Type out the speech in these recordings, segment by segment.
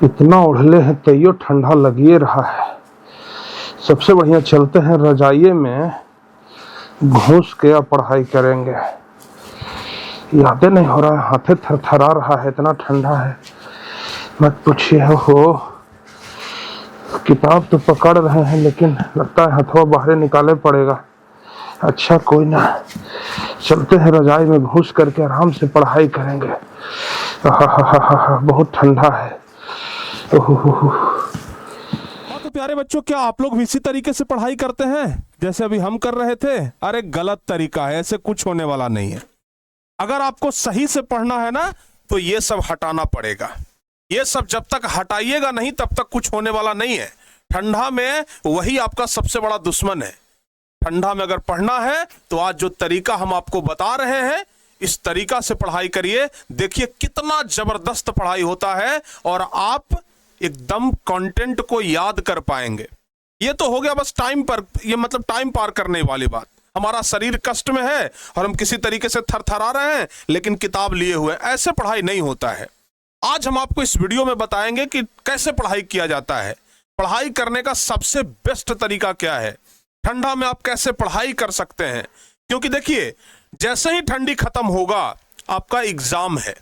इतना ओढ़ले हैं तैयो ठंडा लगिए रहा है। सबसे बढ़िया चलते हैं रजाइये में घुस के अब पढ़ाई करेंगे। यादें नहीं हो रहा है, हाथे थरथरा रहा है, इतना ठंडा है मत पूछिए। हो किताब तो पकड़ रहे हैं लेकिन लगता है हथवा बाहर निकाले पड़ेगा। अच्छा कोई ना, चलते हैं रजाई में घुस करके आराम से पढ़ाई करेंगे। बहुत ठंडा है। तो प्यारे बच्चों, क्या आप लोग भी इसी तरीके से पढ़ाई करते हैं जैसे अभी हम कर रहे थे? अरे गलत तरीका है, ऐसे कुछ होने वाला नहीं है। अगर आपको सही से पढ़ना है ना तो ये सब हटाना पड़ेगा। ये सब जब तक हटाइएगा नहीं तब तक कुछ होने वाला नहीं है। ठंडा में वही आपका सबसे बड़ा दुश्मन है। ठंडा में अगर पढ़ना है तो आज जो तरीका हम आपको बता रहे हैं इस तरीका से पढ़ाई करिए। देखिए कितना जबरदस्त पढ़ाई होता है और आप एकदम कंटेंट को याद कर पाएंगे। ये तो हो गया बस टाइम पर, ये मतलब टाइम पार करने वाली बात। हमारा शरीर कष्ट में है और हम किसी तरीके से थरथरा रहे हैं लेकिन किताब लिए हुए, ऐसे पढ़ाई नहीं होता है। आज हम आपको इस वीडियो में बताएंगे कि कैसे पढ़ाई किया जाता है। पढ़ाई करने का सबसे बेस्ट तरीका क्या है, ठंडा में आप कैसे पढ़ाई कर सकते हैं। क्योंकि देखिए जैसे ही ठंडी खत्म होगा आपका एग्जाम है,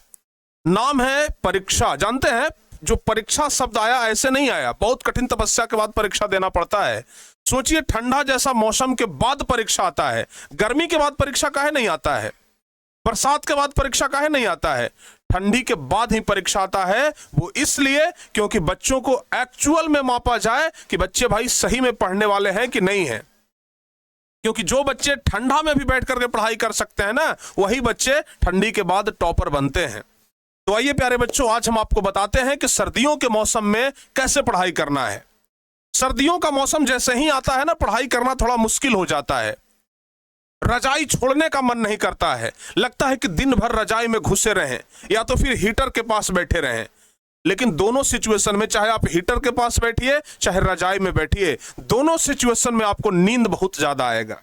नाम है परीक्षा। जानते हैं जो परीक्षा शब्द आया ऐसे नहीं आया, बहुत कठिन तपस्या के बाद परीक्षा देना पड़ता है। सोचिए ठंडा जैसा मौसम के बाद परीक्षा आता है। गर्मी के बाद परीक्षा काहे नहीं आता है, बरसात के बाद परीक्षा काहे नहीं आता है, ठंडी के बाद ही परीक्षा आता है। वो इसलिए क्योंकि बच्चों को एक्चुअल में मापा जाए कि बच्चे भाई सही में पढ़ने वाले हैं कि नहीं है। क्योंकि जो बच्चे ठंडा में भी बैठ करके पढ़ाई कर सकते हैं ना, वही बच्चे ठंडी के बाद टॉपर बनते हैं। तो आइए प्यारे बच्चों, आज हम आपको बताते हैं कि सर्दियों के मौसम में कैसे पढ़ाई करना है। सर्दियों का मौसम जैसे ही आता है ना, पढ़ाई करना थोड़ा मुश्किल हो जाता है। रजाई छोड़ने का मन नहीं करता है, लगता है कि दिन भर रजाई में घुसे रहें या तो फिर हीटर के पास बैठे रहें। लेकिन दोनों सिचुएशन में, चाहे आप हीटर के पास बैठिए चाहे रजाई में बैठिए, दोनों सिचुएशन में आपको नींद बहुत ज्यादा आएगा।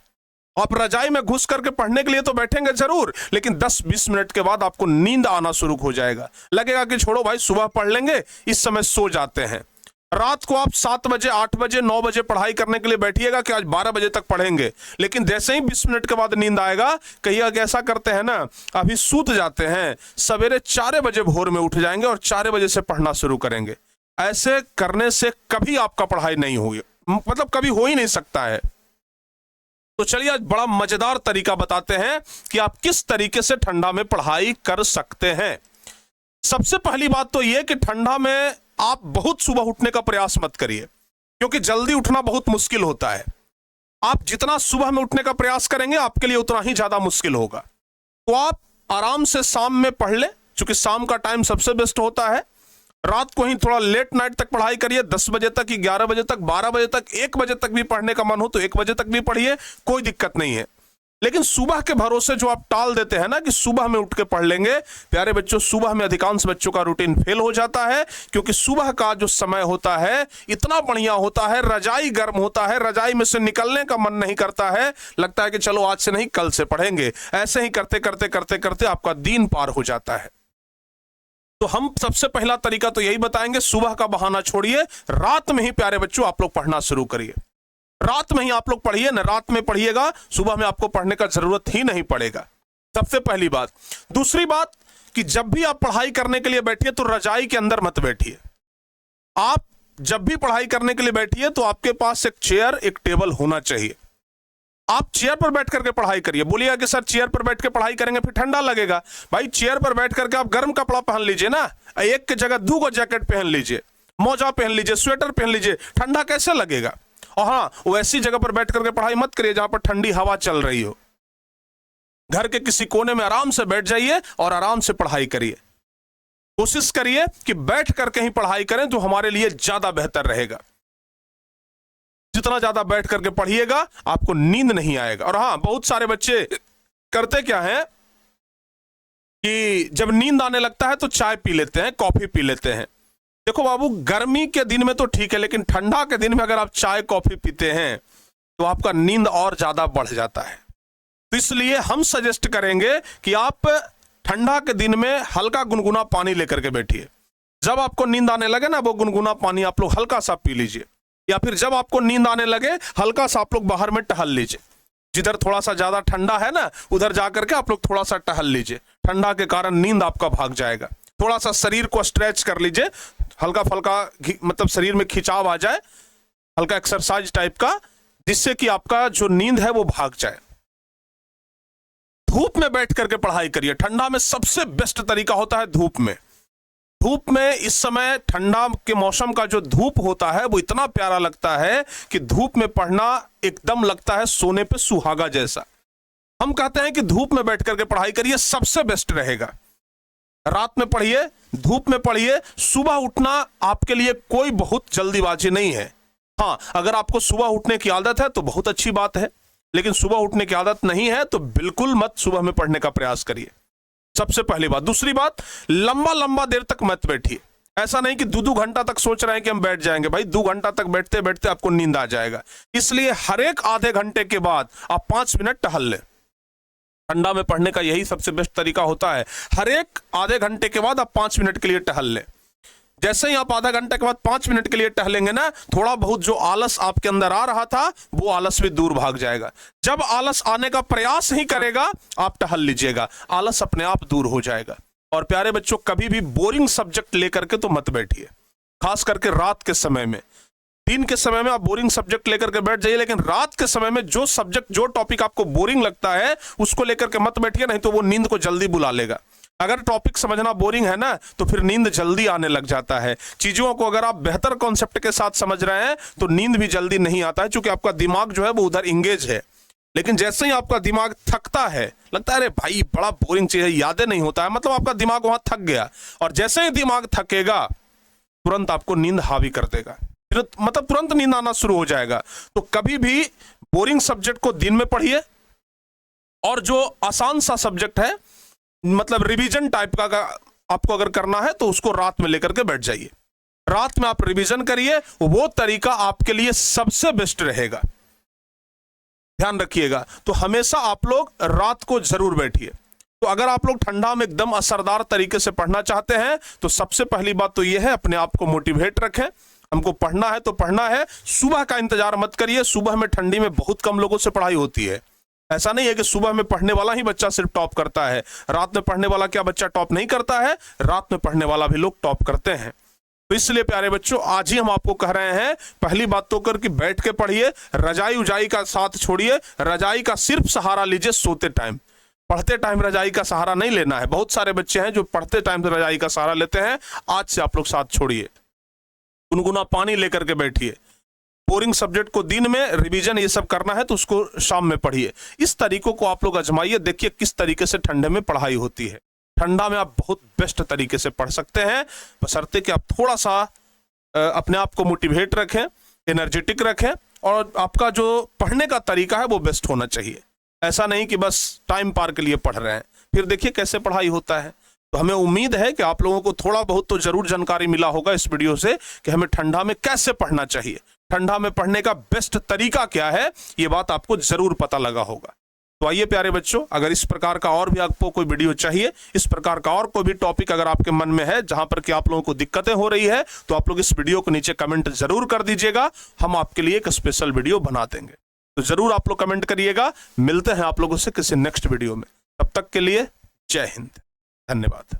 आप रजाई में घुस करके पढ़ने के लिए तो बैठेंगे जरूर, लेकिन 10-20 मिनट के बाद आपको नींद आना शुरू हो जाएगा। लगेगा कि छोड़ो भाई सुबह पढ़ लेंगे, इस समय सो जाते हैं। रात को आप 7 बजे 8 बजे 9 बजे पढ़ाई करने के लिए बैठिएगा कि आज 12 बजे तक पढ़ेंगे, लेकिन जैसे ही 20 मिनट के बाद नींद आएगा, कहिएगा कि ऐसा करते हैं ना अभी सूत जाते हैं, सवेरे 4 बजे भोर में उठ जाएंगे और 4 बजे से पढ़ना शुरू करेंगे। ऐसे करने से कभी आपका पढ़ाई नहीं हुई, मतलब कभी हो ही नहीं सकता है। तो चलिए आज बड़ा मजेदार तरीका बताते हैं कि आप किस तरीके से ठंडा में पढ़ाई कर सकते हैं। सबसे पहली बात तो यह कि ठंडा में आप बहुत सुबह उठने का प्रयास मत करिए, क्योंकि जल्दी उठना बहुत मुश्किल होता है। आप जितना सुबह में उठने का प्रयास करेंगे आपके लिए उतना ही ज्यादा मुश्किल होगा। तो आप आराम से शाम में पढ़ ले, क्योंकि शाम का टाइम सबसे बेस्ट होता है। रात को ही थोड़ा लेट नाइट तक पढ़ाई करिए, 10 बजे तक, 11 बजे तक, 12 बजे तक, 1 बजे तक भी पढ़ने का मन हो तो 1 बजे तक भी पढ़िए, कोई दिक्कत नहीं है। लेकिन सुबह के भरोसे जो आप टाल देते हैं ना कि सुबह में उठ के पढ़ लेंगे, प्यारे बच्चों सुबह में अधिकांश बच्चों का रूटीन फेल हो जाता है। क्योंकि सुबह का जो समय होता है इतना बढ़िया होता है, रजाई गर्म होता है, रजाई में से निकलने का मन नहीं करता है, लगता है कि चलो आज से नहीं कल से पढ़ेंगे। ऐसे ही करते करते करते करते आपका दिन पार हो जाता है। तो हम सबसे पहला तरीका तो यही बताएंगे, सुबह का बहाना छोड़िए, रात में ही प्यारे बच्चों आप लोग पढ़ना शुरू करिए। रात में ही आप लोग पढ़िए ना, रात में पढ़िएगा, सुबह में आपको पढ़ने का जरूरत ही नहीं पड़ेगा। सबसे पहली बात। दूसरी बात कि जब भी आप पढ़ाई करने के लिए बैठिए तो रजाई के अंदर मत बैठिए। आप जब भी पढ़ाई करने के लिए बैठिए तो आपके पास एक चेयर एक टेबल होना चाहिए। आप चेयर पर बैठ करके पढ़ाई करिए। बोलिएगा कि सर चेयर पर बैठ के पढ़ाई करेंगे फिर ठंडा लगेगा। भाई चेयर पर बैठ करके आप गर्म कपड़ा पहन लीजिए ना, एक की जगह 2 जैकेट पहन लीजिए, मोजा पहन लीजिए, स्वेटर पहन लीजिए, ठंडा कैसे लगेगा। और हाँ, वो ऐसी जगह पर बैठ करके पढ़ाई मत करिए जहां पर ठंडी हवा चल रही हो। घर के किसी कोने में आराम से बैठ जाइए और आराम से पढ़ाई करिए। कोशिश करिए कि बैठ करके ही पढ़ाई करें तो हमारे लिए ज्यादा बेहतर रहेगा। जितना ज्यादा बैठ करके पढ़िएगा आपको नींद नहीं आएगा। और हाँ, बहुत सारे बच्चे करते क्या है कि जब नींद आने लगता है तो चाय पी लेते हैं, कॉफी पी लेते हैं। देखो बाबू, गर्मी के दिन में तो ठीक है, लेकिन ठंडा के दिन में अगर आप चाय कॉफी पीते हैं तो आपका नींद और ज्यादा बढ़ जाता है। तो इसलिए हम सजेस्ट करेंगे कि आप ठंडा के दिन में हल्का गुनगुना पानी लेकर के बैठिए। जब आपको नींद आने लगे ना, वो गुनगुना पानी आप लोग हल्का सा पी लीजिए, या फिर जब आपको नींद आने लगे हल्का सा आप लोग बाहर में टहल लीजिए। जिधर थोड़ा सा ज्यादा ठंडा है ना, उधर जाकर के आप लोग थोड़ा सा टहल लीजिए। ठंडा के कारण नींद आपका भाग जाएगा। थोड़ा सा शरीर को स्ट्रेच कर लीजिए, हल्का फल्का मतलब शरीर में खिंचाव आ जाए, हल्का एक्सरसाइज टाइप का, जिससे कि आपका जो नींद है वो भाग जाए। धूप में बैठ करके पढ़ाई करिए। ठंडा में सबसे बेस्ट तरीका होता है धूप में। धूप में इस समय ठंडा के मौसम का जो धूप होता है वो इतना प्यारा लगता है कि धूप में पढ़ना एकदम लगता है सोने पे सुहागा जैसा। हम कहते हैं कि धूप में बैठ करके पढ़ाई करिए, सबसे बेस्ट रहेगा। रात में पढ़िए, धूप में पढ़िए। सुबह उठना आपके लिए कोई बहुत जल्दीबाजी नहीं है। हाँ, अगर आपको सुबह उठने की आदत है तो बहुत अच्छी बात है, लेकिन सुबह उठने की आदत नहीं है तो बिल्कुल मत सुबह में पढ़ने का प्रयास करिए, सबसे पहली बात। दूसरी बात, लंबा लंबा देर तक मत बैठिए। ऐसा नहीं कि 2-2 घंटा तक सोच रहे हैं कि हम बैठ जाएंगे। भाई 2 घंटा तक बैठते बैठते आपको नींद आ जाएगा। इसलिए हर एक आधे घंटे के बाद आप 5 मिनट टहल लें। ठंडा में पढ़ने का यही सबसे बेस्ट तरीका होता है। हर एक आधे घंटे के बाद आप 5 मिनट के लिए टहल लें। जैसे ही आप आधा घंटे के बाद 5 मिनट के लिए टहलेंगे ना, थोड़ा बहुत जो आलस आपके अंदर आ रहा था वो आलस भी दूर भाग जाएगा। जब आलस आने का प्रयास ही करेगा आप टहल लीजिएगा, आलस अपने आप दूर हो जाएगा। और प्यारे बच्चों, कभी भी बोरिंग सब्जेक्ट लेकर के तो मत बैठिए, खास करके रात के समय में। दिन के समय में आप बोरिंग सब्जेक्ट लेकर के बैठ जाइए, लेकिन रात के समय में जो सब्जेक्ट, जो टॉपिक आपको बोरिंग लगता है उसको लेकर के मत बैठिए, नहीं तो वो नींद को जल्दी बुला लेगा। अगर टॉपिक समझना बोरिंग है ना, तो फिर नींद जल्दी आने लग जाता है। चीजों को अगर आप बेहतर कॉन्सेप्ट के साथ समझ रहे हैं तो नींद भी जल्दी नहीं आता है, क्योंकि आपका दिमाग जो है वो उधर इंगेज है। लेकिन जैसे ही आपका दिमाग थकता है, लगता है अरे भाई बड़ा बोरिंग चीज है, यादें नहीं होता है, मतलब आपका दिमाग वहां थक गया। और जैसे ही दिमाग थकेगा तुरंत आपको नींद हावी कर देगा, फिर मतलब तुरंत नींद आना शुरू हो जाएगा। तो कभी भी बोरिंग सब्जेक्ट को दिन में पढ़िए, और जो आसान सा सब्जेक्ट है, मतलब रिवीजन टाइप का आपको अगर करना है तो उसको रात में लेकर के बैठ जाइए। रात में आप रिवीजन करिए, वो तरीका आपके लिए सबसे बेस्ट रहेगा। ध्यान रखिएगा। तो हमेशा आप लोग रात को जरूर बैठिए। तो अगर आप लोग ठंडा में एकदम असरदार तरीके से पढ़ना चाहते हैं तो सबसे पहली बात तो यह है, अपने आप को मोटिवेट रखें। हमको पढ़ना है तो पढ़ना है। सुबह का इंतजार मत करिए। सुबह में ठंडी में बहुत कम लोगों से पढ़ाई होती है। ऐसा नहीं है कि सुबह में पढ़ने वाला ही बच्चा सिर्फ टॉप करता है। रात में पढ़ने वाला क्या बच्चा टॉप नहीं करता है? रात में पढ़ने वाला भी लोग टॉप करते हैं। तो इसलिए प्यारे बच्चों, आज ही हम आपको कह रहे हैं, पहली बात तो कर कि बैठ के पढ़िए, रजाई उजाई का साथ छोड़िए, रजाई का सिर्फ सहारा लीजिए सोते टाइम। पढ़ते टाइम रजाई का सहारा नहीं लेना है। बहुत सारे बच्चे हैं जो पढ़ते टाइम से रजाई का सहारा लेते हैं। आज से आप लोग साथ छोड़िए। गुनगुना पानी लेकर के बैठिए। बोरिंग सब्जेक्ट को दिन में रिवीजन ये सब करना है तो उसको शाम में पढ़िए। इस तरीकों को आप लोग आजमाइए, देखिए किस तरीके से ठंडे में पढ़ाई होती है। ठंडा में आप बहुत बेस्ट तरीके से पढ़ सकते हैं, बशर्ते कि आप थोड़ा सा अपने आप को मोटिवेट रखें, एनर्जेटिक रखें, और आपका जो पढ़ने का तरीका है वो बेस्ट होना चाहिए। ऐसा नहीं कि बस टाइम पार के लिए पढ़ रहे हैं, फिर देखिए कैसे पढ़ाई होता है। तो हमें उम्मीद है कि आप लोगों को थोड़ा बहुत तो जरूर जानकारी मिला होगा इस वीडियो से कि हमें ठंडा में कैसे पढ़ना चाहिए, ठंडा में पढ़ने का बेस्ट तरीका क्या है, ये बात आपको जरूर पता लगा होगा। तो आइए प्यारे बच्चों, अगर इस प्रकार का और भी आपको कोई वीडियो चाहिए, इस प्रकार का और कोई भी टॉपिक अगर आपके मन में है जहां पर कि आप लोगों को दिक्कतें हो रही है, तो आप लोग इस वीडियो को नीचे कमेंट जरूर कर दीजिएगा। हम आपके लिए एक स्पेशल वीडियो बना देंगे। तो जरूर आप लोग कमेंट करिएगा। मिलते हैं आप लोगों से किसी नेक्स्ट वीडियो में। तब तक के लिए जय हिंद, धन्यवाद।